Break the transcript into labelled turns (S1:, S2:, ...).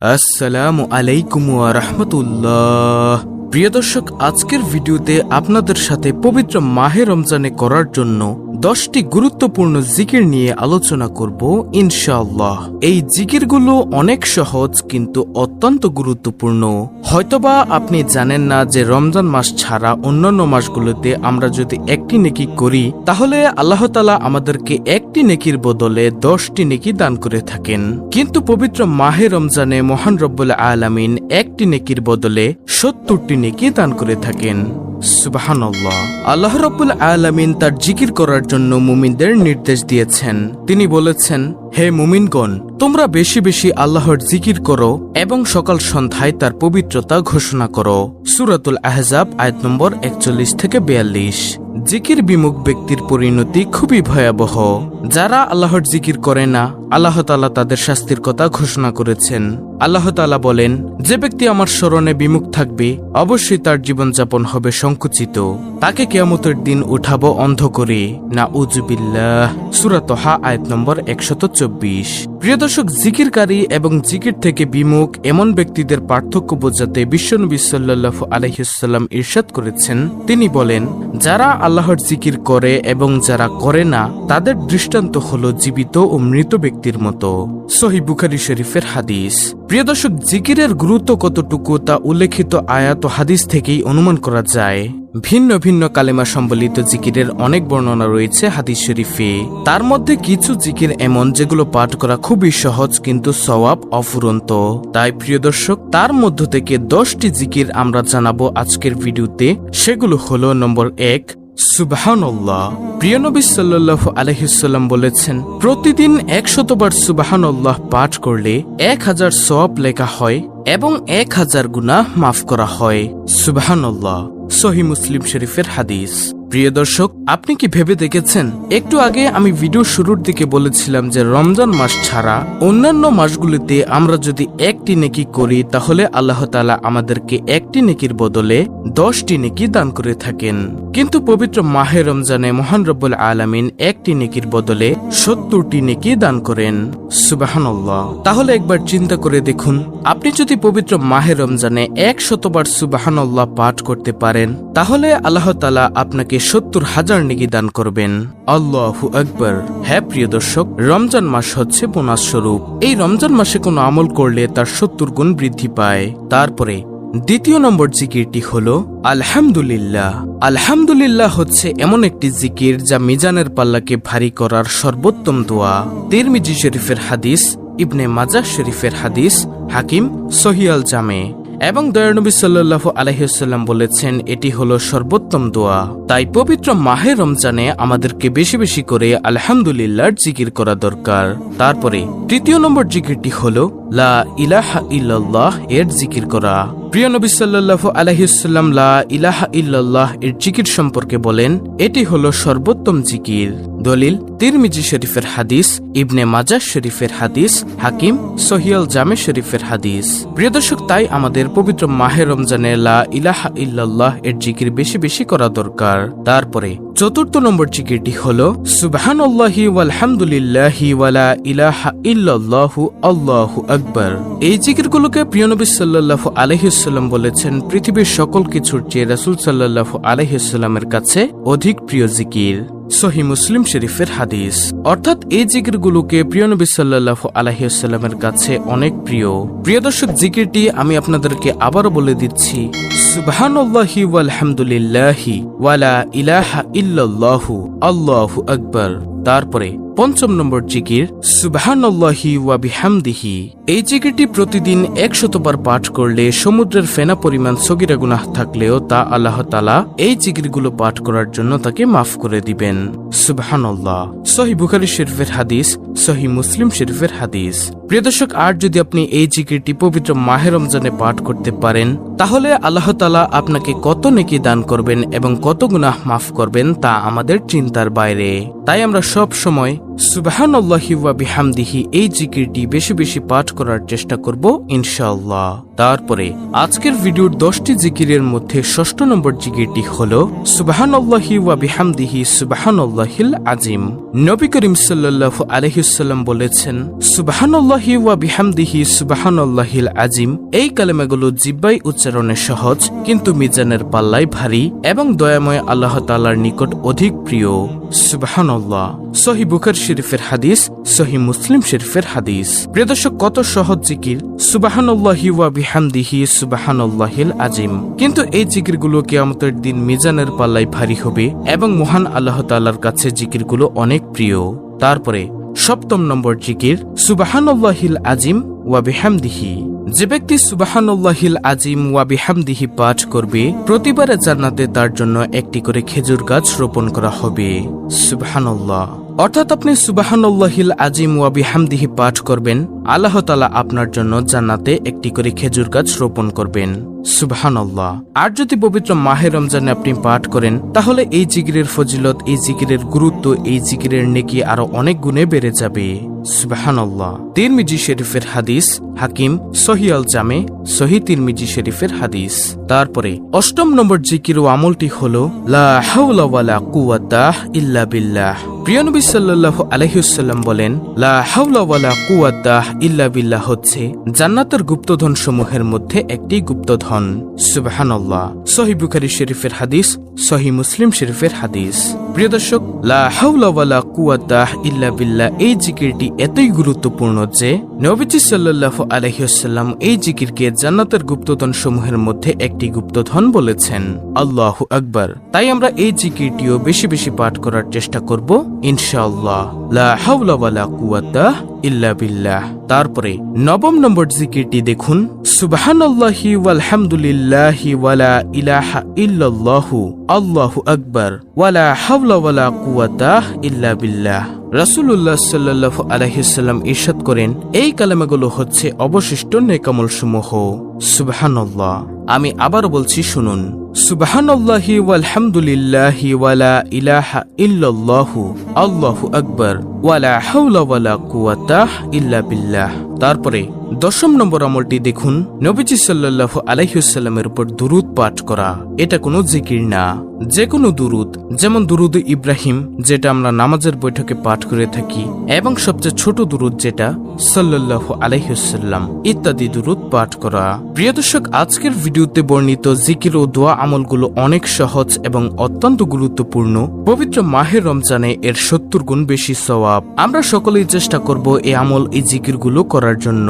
S1: আসসালামু আলাইকুম ওয়া রাহমাতুল্লাহ। প্রিয় দর্শক, আজকের ভিডিওতে আপনাদের সাথে পবিত্র মাহে রমজানে করার জন্য 10টি গুরুত্বপূর্ণ জিকির নিয়ে আলোচনা করব ইনশাআল্লাহ। এই জিকিরগুলো অনেক সহজ কিন্তু অত্যন্ত গুরুত্বপূর্ণ। হয়তোবা আপনি জানেন না যে রমজান মাস ছাড়া অন্যান্য মাসগুলোতে আমরা যদি একটি নেকি করি তাহলে আল্লাহ তাআলা আমাদেরকে একটি নেকির বদলে 10টি নেকি দান করে থাকেন, কিন্তু পবিত্র মাহে রমজানে মহান রব্বুল আলামিন একটি নেকির বদলে 70টি নেকি দান করে থাকেন। সুবহানাল্লাহ। আল্লাহ রাব্বুল আলামিন তার জিকির করার জন্য মুমিনদের নির্দেশ দিয়েছেন। তিনি বলেছেন, হে মুমিনগণ, তোমরা বেশি বেশি আল্লাহর জিকির করো এবং সকাল সন্ধ্যায় তার পবিত্রতা ঘোষণা করো। সূরাতুল আহজাব আয়াত নম্বর 41 থেকে 42। জিকির বিমুখ ব্যক্তির পরিণতি খুবই ভয়াবহ। যারা আল্লাহর জিকির করে না, আল্লাহ তাআলা তাদের শাস্তির কথা ঘোষণা করেছেন। আল্লাহ তাআলা বলেন, যে ব্যক্তি আমার স্মরণে বিমুখ থাকবে অবশ্যই তার জীবনযাপন হবে সংকুচিত, তাকে কিয়ামতের দিন উঠাবো অন্ধ করে। নাউযুবিল্লাহ। সূরা তাহা আয়াত নম্বর 124। প্রিয় দর্শক, জিকিরকারী এবং জিকির থেকে বিমুখ এমন ব্যক্তিদের পার্থক্য বোঝাতে বিশ্বনবী সাল্লাল্লাহু আলাইহি ওয়াসাল্লাম ইরশাদ করেছেন। তিনি বলেন, যারা আল্লাহর জিকির করে এবং যারা করে না তাদের দৃষ্টান্ত হলো জীবিত ও মৃত ব্যক্তির মতো। সহিহ বুখারী শরীফের হাদিস। প্রিয় দর্শক, জিকিরের গুরুত্ব কতটুকু তা উল্লেখিত আয়াত ও হাদিস থেকেই অনুমান করা যায়। ভিন্ন ভিন্ন কালেমা সম্বলিত জিকিরের অনেক বর্ণনা রয়েছে হাদিস শরীফে। তার মধ্যে কিছু জিকির এমন যেগুলো পাঠ করা খুবই সহজ কিন্তু সওয়াব অফুরন্ত। তাই প্রিয় দর্শক, তার মধ্য থেকে 10টি জিকির আমরা জানাবো আজকের ভিডিওতে। সেগুলো হলো নম্বর 1, সুবহানাল্লাহ। প্রিয় নবী সাল্লাল্লাহু আলাইহি ওয়াসাল্লাম বলেছেন, প্রতিদিন 100 বার সুবহানাল্লাহ পাঠ করলে 1000 সওয়াব লেখা হয় এবং 1000 গুনাহ মাফ করা হয়। সুবহানাল্লাহ। সহিহ মুসলিম শরীফের হাদিস। প্রিয় দর্শক, আপনি কি ভেবে দেখেছেন, একটু আগে আমি ভিডিও শুরুর দিকে বলেছিলাম যে রমজান মাস ছাড়া অন্যান্য মাসগুলিতে আমরা যদি একটি নেকি করি তাহলে আল্লাহ তাআলা আমাদেরকে একটি নেকির বদলে 10টি নেকি দান করে থাকেন, কিন্তু পবিত্র মাহে রমজানে মহান রব্বুল আলামিন একটি নেকির বদলে 70টি নেকি দান করেন। সুবহানাল্লাহ। তাহলে একবার চিন্তা করে দেখুন, আপনি যদি পবিত্র মাহে রমজানে 100 বার সুবহানাল্লাহ পাঠ করতে পারেন তাহলে আল্লাহ তাআলা আপনাকে 70,000 নেকি দান করবেন। আল্লাহু আকবার। হ্যাঁ প্রিয় দর্শক, রমজান মাস হচ্ছে বোনাস স্বরূপ। এই রমজান মাসে কোনো আমল করলে তার 70 গুণ বৃদ্ধি পায়। তারপরে দ্বিতীয় নম্বর জিকিরটি হলো আলহামদুলিল্লাহ। আলহামদুলিল্লাহ হচ্ছে এমন একটি জিকির যা মিজানের পাল্লাকে ভারী করার সর্বোত্তম দোয়া। তিরমিজি শরীফের হাদিস, ইবনে মাজাহ শরীফের হাদিস, হাকিম সহিহ আল জামে। এবং দয়ানবী সাল্লাল্লাহু আলাইহি ওয়াসাল্লাম বলেছেন, এটি হলো সর্বোত্তম দোয়া। তাই পবিত্র মাহে রমজানে আমাদেরকে বেশি বেশি করে আলহামদুলিল্লাহর জিকির করা দরকার। তারপরে তৃতীয় নম্বর জিকিরটি হলো লা ইলাহা ইল্লাল্লাহ এর জিকির করা। প্রিয় নবী সাল্লাল্লাহু আলাইহি ওয়াসাল্লাম লা ইলাহা ইল্লাল্লাহ এর জিকির সম্পর্কে বলেন, এটি হলো সর্বোত্তম জিকির। দলিল তিরমিজি শরীফের হাদিস, ইবনে মাজাহ শরীফের হাদিস, হাকিম সহিহ আল জামে শরীফের হাদিস। প্রিয় দর্শক, তাই আমাদের পবিত্র মাহে রমজানে লা ইলাহা ইল্লাল্লাহ এর জিকির বেশি বেশি করা দরকার। তারপরে চতুর্থ নম্বর জিকিরটি হলো সুবহানাল্লাহি ওয়ালহামদুলিল্লাহি ওয়ালা ইলাহা ইল্লাল্লাহু আল্লাহু আকবার। এই জিকিরগুলোকে প্রিয় নবী সাল্লাল্লাহু আলাইহি ওয়াসাল্লাম বলেছেন পৃথিবীর সকল কিছুর চেয়ে রাসূল সাল্লাল্লাহু আলাইহি ওয়াসাল্লামের কাছে অধিক প্রিয় জিকির। সহিহ মুসলিম শরীফের হাদিস। অর্থাৎ এই জিকিরগুলোকে প্রিয় নবী সাল্লাল্লাহু আলাইহি ওয়াসাল্লামের কাছে অনেক প্রিয়। প্রিয় দর্শক, জিকিরটি আমি আপনাদেরকে আবারও বলে দিচ্ছি, সুবহানাল্লাহি ওয়ালহামদুলিল্লাহি ওয়ালা ইলাহা ইল্লাল্লাহু আল্লাহু আকবার। তারপরে পঞ্চম নম্বর জিকির সুবহানাল্লাহি ওয়া বিহামদিহি। এই জিকিরটি প্রতিদিন 100 বার পাঠ করলে সমুদ্রের ফেনা পরিমাণ সগীরা গুনাহ থাকলেও তা আল্লাহ তাআলা এই জিকিরগুলো পাঠ করার জন্য তাকে মাফ করে দিবেন। সুবহানাল্লাহ। সহিহ বুখারী শরীফের হাদিস, সহিহ মুসলিম শরীফের হাদিস। প্রিয় দর্শক, আর যদি আপনি এই জিকিরটি পবিত্র মাহে রমজানে পাঠ করতে পারেন তাহলে আল্লাহ তাআলা আপনাকে কত নেকি দান করবেন এবং কত গুনাহ মাফ করবেন তা আমাদের চিন্তার বাইরে। তাই আমরা সব সময় সুবহানাল্লাহি ওয়া বিহামদিহি এই জিকিরটি বেশি বেশি পাঠ করার চেষ্টা করব ইনশাআল্লাহ। তারপরে আজকের ভিডিওর 10টি জিকিরের মধ্যে 6ঠ নম্বর জিকিরটি হল সুবহানাল্লাহি ওয়া বিহামদিহি সুবহানাল্লাহিল আজিম। নবী করিম সাল্লাল্লাহু আলাইহি ওয়াসাল্লাম বলেছেন, সুবহানাল্লাহি ওয়া বিহামদিহি সুবহানাল্লাহিল আজিম এই কালেমাগুলো জিহ্বায় উচ্চারণে সহজ, কিন্তু মিজানের পাল্লায় ভারী এবং দয়াময় আল্লাহ তাআলার নিকট অধিক প্রিয়। সুবহানাল্লাহ। সহিহ বুখারী শরীফের হাদিস, সহিহ মুসলিম শরীফের হাদিস। প্রিয় দর্শক, কত সহজ জিকির সুবহানাল্লাহি ওয়া বিহামদিহি সুবহানাল্লাহিল আজিম, কিন্তু এই জিকিরগুলো কিয়ামতের দিন মিজানের পাল্লায় ভারী হবে এবং মহান আল্লাহ তাআলার কাছে জিকিরগুলো অনেক প্রিয়। তারপরে 7ম নম্বর জিকির সুবহানাল্লাহিল আজিম ওয়া বিহামদিহি। যে ব্যক্তি সুবহানাল্লাহিল আজিম ওয়া বিহামদিহি পাঠ করবে, প্রতিবারে জান্নাতে তার জন্য একটি করে খেজুর গাছ রোপণ করা হবে। সুবহানাল্লাহ। অর্থাৎ আপনি সুবহানাল্লাহিল আজিম ওয়া বিহামদিহি পাঠ করবেন, আল্লাহ তাআলা আপনার জন্য জান্নাতে একটি করে খেজুর গাছ রোপণ করবেন। সুবহানাল্লাহ। আর যদি পবিত্র মাহে রমজানে আপনি পাঠ করেন, তাহলে এই জিকিরের ফজিলত, এই জিকিরের গুরুত্ব, এই জিকিরের নেকি আরো অনেক গুণে বেড়ে যাবে। সুবহানাল্লাহ। তিরমিজি শরীফের হাদিস, হাকিম সহিহ আল জামে, সহিহ তিরমিজি শরীফের হাদিস। তারপরে 8ম নম্বর জিকির ও আমলটি হলো লা হাওলা ওয়ালা কুওয়াতা ইল্লা বিল্লাহ। প্রিয় নবী সাল্লাল্লাহু আলাইহি ওয়াসাল্লাম বলেন, লা হাওলা ওয়ালা কুওয়াতা ইল্লা বিল্লাহ হচ্ছে জান্নাতের গুপ্তধন সমূহের মধ্যে একটি গুপ্তধন। সুবহানাল্লাহ। সহিহ বুখারী শরীফের হাদিস, সহিহ মুসলিম শরীফের হাদিস। প্রিয় দর্শক, লা হাওলা ওয়ালা কুওয়াতা ইল্লা বিল্লাহ এই জিকিরটি এতই গুরুত্বপূর্ণ যে নবীজি সাল্লাল্লাহু আলাইহি ওয়াসাল্লাম এই জিকিরকে জান্নাতের গুপ্তধন সমূহের মধ্যে একটি গুপ্তধন বলেছেন। আল্লাহু আকবার। তাই আমরা এই জিকিরটিও বেশি বেশি পাঠ করার চেষ্টা করব ইনশাআল্লাহ। লা হাওলা ওয়ালা কুওয়াতা ইল্লা বিল্লাহ। তারপরে 9ম নম্বর জিকিরটি দেখুন, সুবহানাল্লাহি ওয়ালহামদুলিল্লাহি ওয়ালা ইলাহা ইল্লাল্লাহু আল্লাহু আকবার ওয়ালা হাওলা ওয়ালা কুওয়াতা ইল্লা বিল্লাহ। রাসূলুল্লাহ সাল্লাল্লাহু আলাইহি ওয়াসাল্লাম ইরশাদ করেন, এই কালেমাগুলো হচ্ছে অবশিষ্ট নেকামল সমূহ। সুবহানাল্লাহ। আমি আবার বলছি, শুনুন, সুবহানাল্লাহি ওয়ালহামদুলিল্লাহি ওয়ালা ইলাহা ইল্লাল্লাহু আল্লাহু আকবার ওয়ালা হাওলা ওয়ালা কুওয়াতা ইল্লা বিল্লাহ। তারপরে 10ম নম্বর আমলটি দেখুন, নবীজি সাল্লাল্লাহু আলাইহি ওয়াসাল্লামের উপর দুরূদ পাঠ করা। এটা কোনো জিকির না, যে কোনো দুরূদ, যেমন দুরূদ ইব্রাহিম যেটা আমরা নামাজের বৈঠকে পাঠ করে থাকি, এবং সবচেয়ে ছোট দুরূদ যেটা সাল্লাল্লাহু আলাইহি ওয়াসাল্লাম, ইত্যাদি দুরূদ পাঠ করা। প্রিয় দর্শক, আজকের ভিডিওতে বর্ণিত জিকির ও দোয়া আমলগুলো অনেক সহজ এবং অত্যন্ত গুরুত্বপূর্ণ। পবিত্র মাহে রমজানে এর 70 গুণ বেশি সওয়াব। আমরা সকলেই চেষ্টা করব এই আমল, এই জিকিরগুলো করার জন্য।